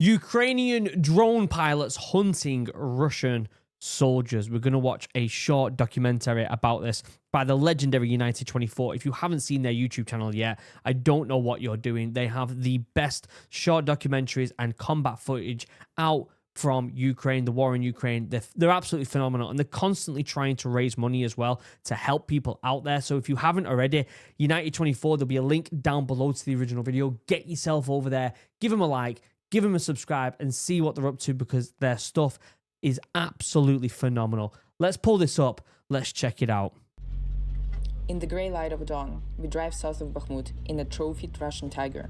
Ukrainian drone pilots hunting Russian soldiers. We're going to watch a short documentary about this by the legendary United 24. If you haven't seen their YouTube channel yet, I don't know what you're doing. They have the best short documentaries and combat footage out from Ukraine, the war in Ukraine. They're absolutely phenomenal, and they're constantly trying to raise money as well to help people out there. So if you haven't already, United 24, there'll be a link down below to the original video. Get yourself over there, give them a like, give them a subscribe, and see what they're up to, because their stuff is absolutely phenomenal. Let's pull this up. Let's check it out. In the grey light of dawn, we drive south of Bakhmut in a trophied Russian Tiger.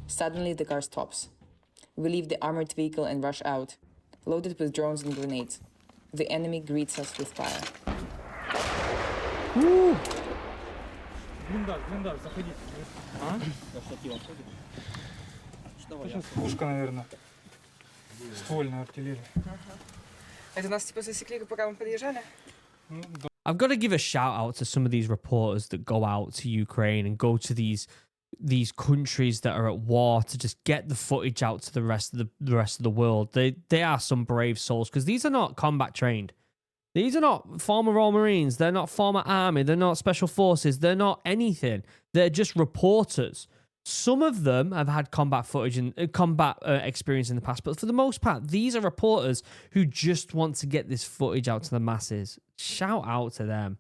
Suddenly, the car stops. We leave the armored vehicle and rush out, loaded with drones and grenades. The enemy greets us with fire. Woo. Пушка, наверное. Ствольная артиллерия. Это нас типа засекли, пока мы подъезжали? I've got to give a shout out to some of these reporters that go out to Ukraine and go to these countries that are at war to just get the footage out to the rest of the world. They are some brave souls, because these are not combat trained. These are not former Royal Marines. They're not former army. They're not special forces. They're not anything. They're just reporters. Some of them have had combat footage and combat experience in the past, but for the most part, these are reporters who just want to get this footage out to the masses. Shout out to them.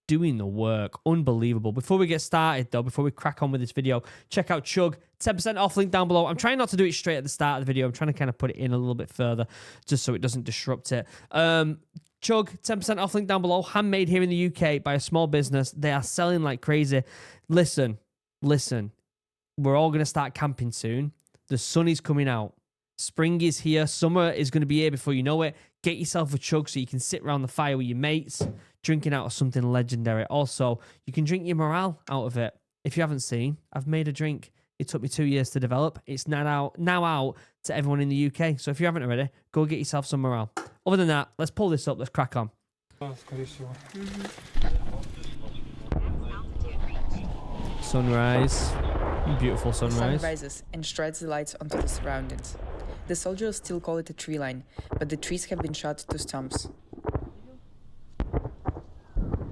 Doing the work. Unbelievable. Before we get started, though, before we crack on with this video, check out Chug. 10% off, link down below. I'm trying not to do it straight at the start of the video. I'm trying to kind of put it in a little bit further just so it doesn't disrupt it. Chug, 10% off, link down below. Handmade here in the UK by a small business. They are selling like crazy. Listen. We're all going to start camping soon. The sun is coming out. Spring is here. Summer is going to be here before you know it. Get yourself a chug so you can sit around the fire with your mates, drinking out of something legendary. Also, you can drink your morale out of it. If you haven't seen, I've made a drink. It took me 2 years to develop. It's now out to everyone in the UK. So if you haven't already, go get yourself some morale. Other than that, let's pull this up. Let's crack on. Sunrise. Beautiful sunrise. The sun rises and sheds the lights onto the surroundings. The soldiers still call it a tree line, but the trees have been shot to stumps.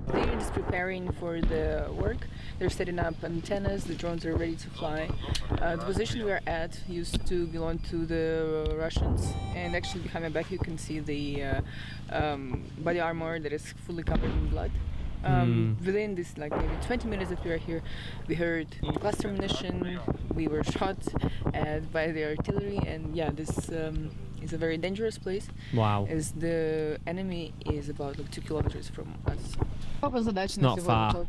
They're just preparing for the work. They're setting up antennas. The drones are ready to fly. The position we're at used to belong to the Russians, and actually behind my back you can see the body armor that is fully covered in blood. Within this like maybe 20 minutes that we were here, we heard cluster munition, we were shot at by the artillery, and yeah, this is a very dangerous place. Wow. As the enemy is about like 2 kilometers from us. Not far.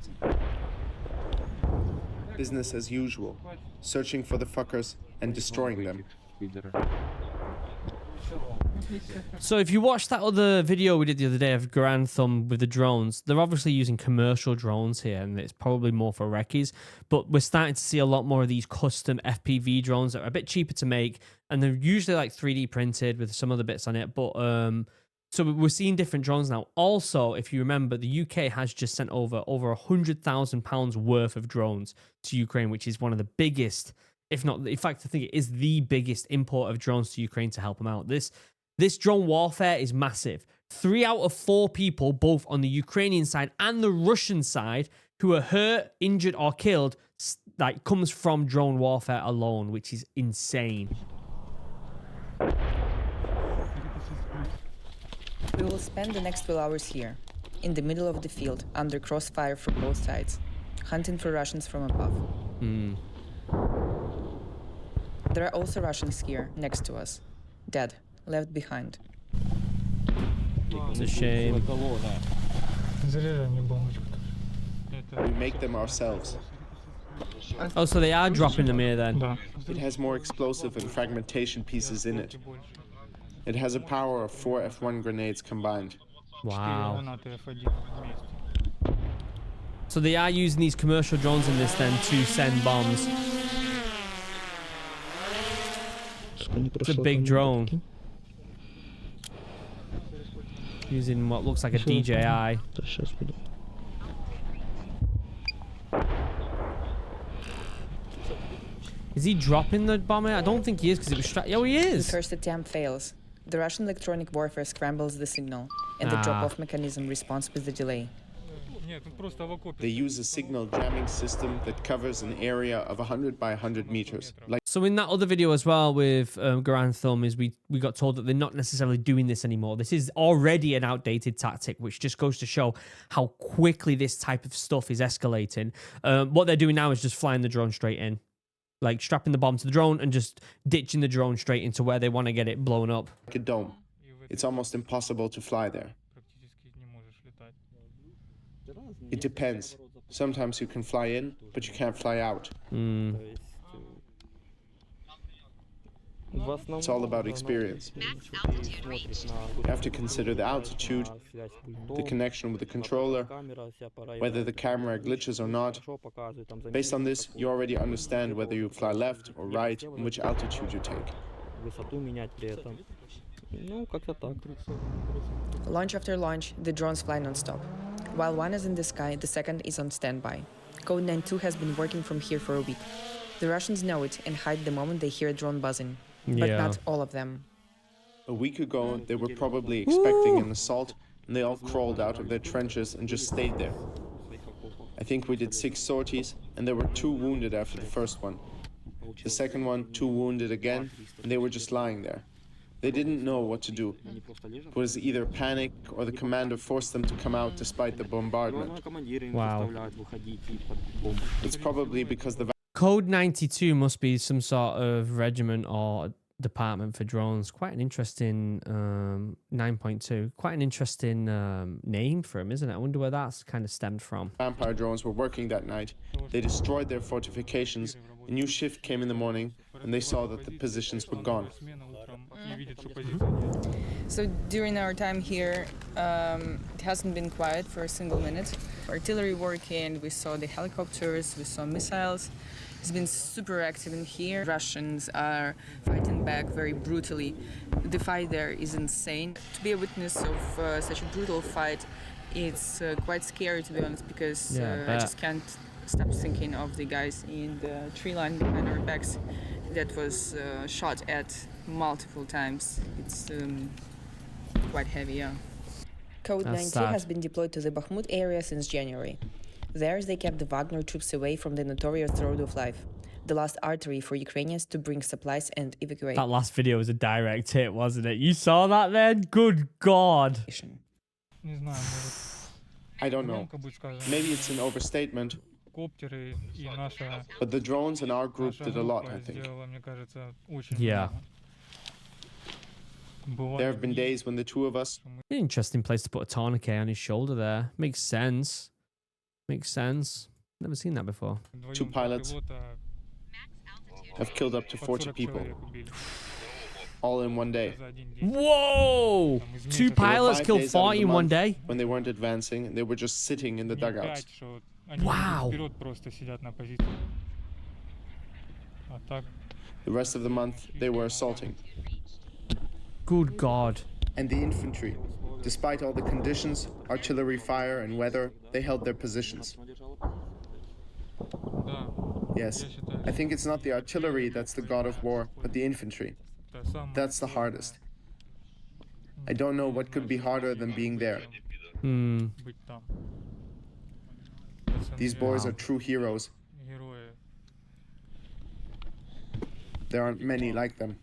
Business as usual, searching for the fuckers and destroying them. So if you watch that other video we did the other day of Grand Thumb with the drones, they're obviously using commercial drones here, and it's probably more for recce's, but we're starting to see a lot more of these custom FPV drones that are a bit cheaper to make, and they're usually like 3D printed with some other bits on it, but so we're seeing different drones now. Also, if you remember, the UK has just sent over £100,000 worth of drones to Ukraine, which is one of the biggest, if not, in fact, I think it is the biggest import of drones to Ukraine to help them out. This drone warfare is massive. 3 out of 4 people, both on the Ukrainian side and the Russian side, who are hurt, injured, or killed, like, comes from drone warfare alone, which is insane. We will spend the next 12 hours here, in the middle of the field, under crossfire from both sides, hunting for Russians from above. There are also Russians here, next to us, dead, left behind. It's a shame. We make them ourselves. Oh, so they are dropping them here then? It has more explosive and fragmentation pieces in it. It has a power of 4 F1 grenades combined. Wow. So they are using these commercial drones in this then to send bombs. It's a big drone. Using what looks like a DJI. Is he dropping the bomber? I don't think he is because it was Oh, he The is. first attempt fails. The Russian electronic warfare scrambles the signal, and the drop-off mechanism responds with a delay. Нет, тут просто в окопе. They use a signal jamming system that covers an area of 100 by 100 meters. Like So in that other video as well with Garand Thumb is we got told that they're not necessarily doing this anymore. This is already an outdated tactic, which just goes to show how quickly this type of stuff is escalating. What they're doing now is just flying the drone straight in. Like strapping the bomb to the drone and just ditching the drone straight into where they want to get it blown up. a dome. It's almost impossible to fly there. Практически не можешь летать. It depends. Sometimes you can fly in, but you can't fly out. It's all about experience. You have to consider the altitude, the connection with the controller, whether the camera glitches or not. Based on this, you already understand whether you fly left or right and which altitude you take. Launch after launch, the drones fly non-stop. While one is in the sky, the second is on standby. Code 9-2 has been working from here for a week. The Russians know it and hide the moment they hear a drone buzzing. But Yeah. not all of them. A week ago, they were probably expecting an assault, and they all crawled out of their trenches and just stayed there. I think we did 6 sorties, and there were 2 wounded after the first one. The second one, 2 wounded again, and they were just lying there. They didn't know what to do. It was either panic or the commander forced them to come out despite the bombardment. Wow. It's probably because the Code 92 must be some sort of regiment or department for drones. Quite an interesting 9.2. Quite an interesting name for him, isn't it? I wonder where that's kind of stemmed from. vampire drones were working that night. They destroyed their fortifications. A new shift came in the morning, and they saw that the positions were gone. Смена утром и видит, что позиция. So during our time here, it hasn't been quiet for a single minute. Artillery working, we saw the helicopters, we saw missiles. It's been super active in here. Russians are fighting back very brutally. The fight there is insane. To be a witness of such a brutal fight, it's quite scary, to be honest, because Yeah, I I bet. just can't stop thinking of the guys in the tree line behind our backs that was shot at multiple times. It's quite heavy, yeah. Code That's 9-2 sad. has been deployed to the Bakhmut area since January. There, they kept the Wagner troops away from the notorious Road of Life, the last artery for Ukrainians to bring supplies and evacuate. That last video was a direct hit, wasn't it? You saw that then? Good God. Не знаю, может, I don't know. громко будет сказано. Maybe it's an overstatement, Коптеры и наша but the drones in our group did a lot, I группа think. сделала, мне кажется, очень Yeah. много. Бывали There have been дни, days when the 2 of us Interesting place to put a tourniquet on his shoulder there. Makes sense. Makes sense. Never seen that before. вдвоем 2 два pilots пилота have killed up to под 40 40 people, человек убили all in one day. за один день. Whoa! Там, 2 извините, pilots 5 killed days out of 40 the in one month day? when they weren't advancing, and they were just sitting in the Не dugouts. 5, что они Вау. вперед просто сидят на позиции. А так, The rest of the month, they were assaulting. Good God. And the infantry, despite all the conditions, artillery fire and weather, they held their positions. да, Yes, я считаю, I think it's not the artillery that's the god of war, but the infantry. это самое That's the hardest. I don't know what could be harder than being there. Hmm. быть там. These boys are true heroes. Герои. There aren't many like them.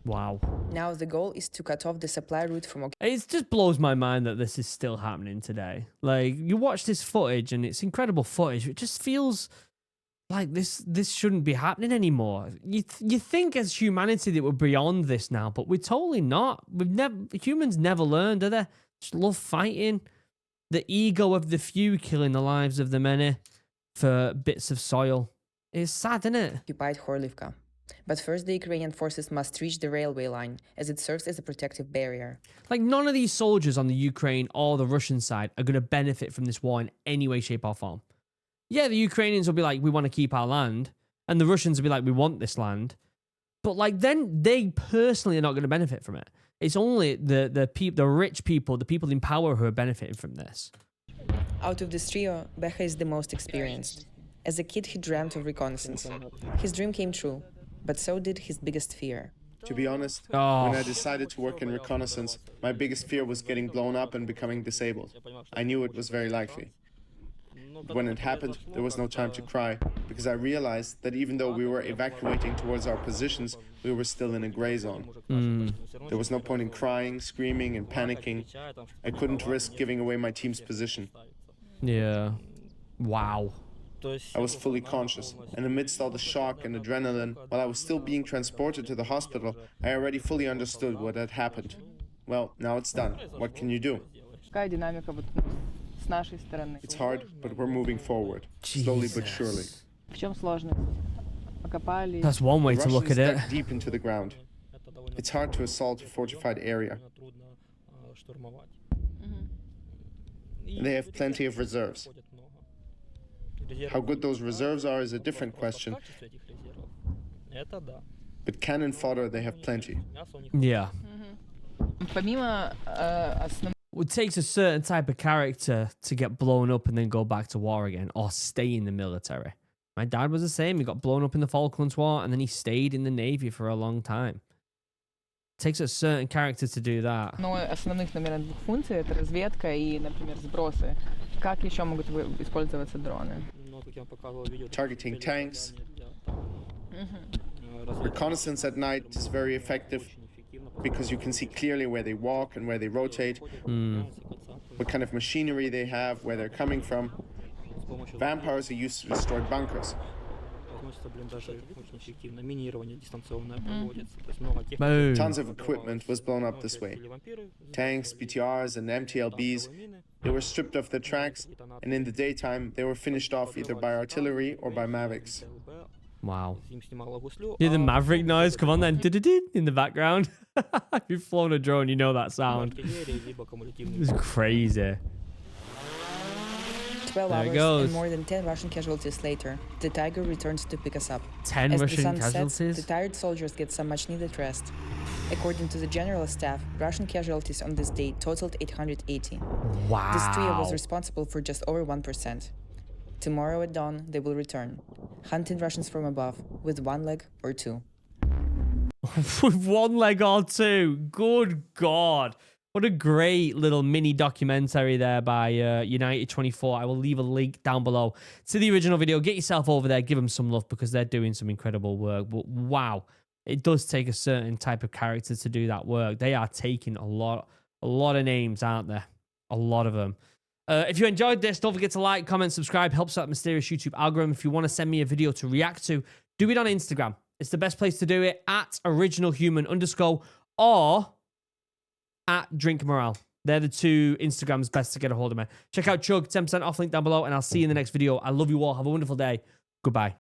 Wow. Now the goal is to cut off the supply route from It just blows my mind that this is still happening today. Like, you watch this footage and it's incredible footage. It just feels like this shouldn't be happening anymore. You think as humanity that we're beyond this now, but we're totally not. Humans never learn, do they? Just love fighting. The ego of the few killing the lives of the many for bits of soil. It's sad, isn't it? occupied Horlivka. But first, the Ukrainian forces must reach the railway line, as it serves as a protective barrier. Like, none of these soldiers on the Ukraine or the Russian side are going to benefit from this war in any way, shape, or form. Yeah, the Ukrainians will be like, we want to keep our land. And the Russians will be like, we want this land. But, like, then they personally are not going to benefit from it. It's only the rich people, the people in power who are benefiting from this. Out of this trio, Becha is the most experienced. As a kid, he dreamt of reconnaissance. His dream came true, but so did his biggest fear. To be honest, Oh. when I decided to work in reconnaissance, my biggest fear was getting blown up and becoming disabled. I knew it was very likely. But when it happened, there was no time to cry, because I realized that even though we were evacuating towards our positions, we were still in a gray zone. There was no point in crying, screaming, and panicking. I couldn't risk giving away my team's position. Yeah. Wow. I was fully conscious, and amidst all the shock and adrenaline, while I was still being transported to the hospital, I already fully understood what had happened. Well, now it's done. What can you do? Какая динамика вот с нашей стороны? It's hard, but we're moving forward, slowly but surely. В чем сложность? Окопали. That's one way The to look Russians at it. dug deep into the ground. It's hard to assault a fortified area. And they have plenty of reserves. How good those reserves are is a different question, but cannon fodder they have plenty. Yeah. Помимо основных It takes a certain type of character to get blown up and then go back to war again or stay in the military. My dad was the same. He got blown up in the Falklands War and then he stayed in the Navy for a long time. It takes a certain character to do that. основных, наверное, двух функций это разведка и, например, сбросы. Как еще могут использоваться дроны? Targeting tanks. Reconnaissance at night is very effective because you can see clearly where they walk and where they rotate, what kind of machinery they have, where they're coming from. Vampires are used to destroy bunkers. Boom. Tons of equipment was blown up this way. Tanks, BTRs, and MTLBs, they were stripped off their tracks, and in the daytime, they were finished off either by artillery or by Mavics. Wow. Yeah, the Maverick noise. Come on then. Du-du-du, in the background. If you've flown a drone, you know that sound. It's crazy. 12 There it hours goes. and more than 10 Russian casualties later, the Tiger returns to pick us up. 10 As the Russian sun casualties? sets, the tired soldiers get some much-needed rest. According to the general staff, Russian casualties on this day totaled 880. Wow. This trio was responsible for just over 1%. Tomorrow at dawn, they will return, hunting Russians from above with one leg or two. With one leg or two. Good God. What a great little mini documentary there by United 24. I will leave a link down below to the original video. Get yourself over there. Give them some love because they're doing some incredible work. But wow, it does take a certain type of character to do that work. They are taking a lot of names, aren't there? A lot of them. If you enjoyed this, don't forget to like, comment, subscribe. Helps out the mysterious YouTube algorithm. If you want to send me a video to react to, do it on Instagram. It's the best place to do it, at originalhuman_ or at Drink Morale. They're the two Instagrams best to get a hold of me. Check out Chug, 10% off link down below, and I'll see you in the next video. I love you all. Have a wonderful day. Goodbye.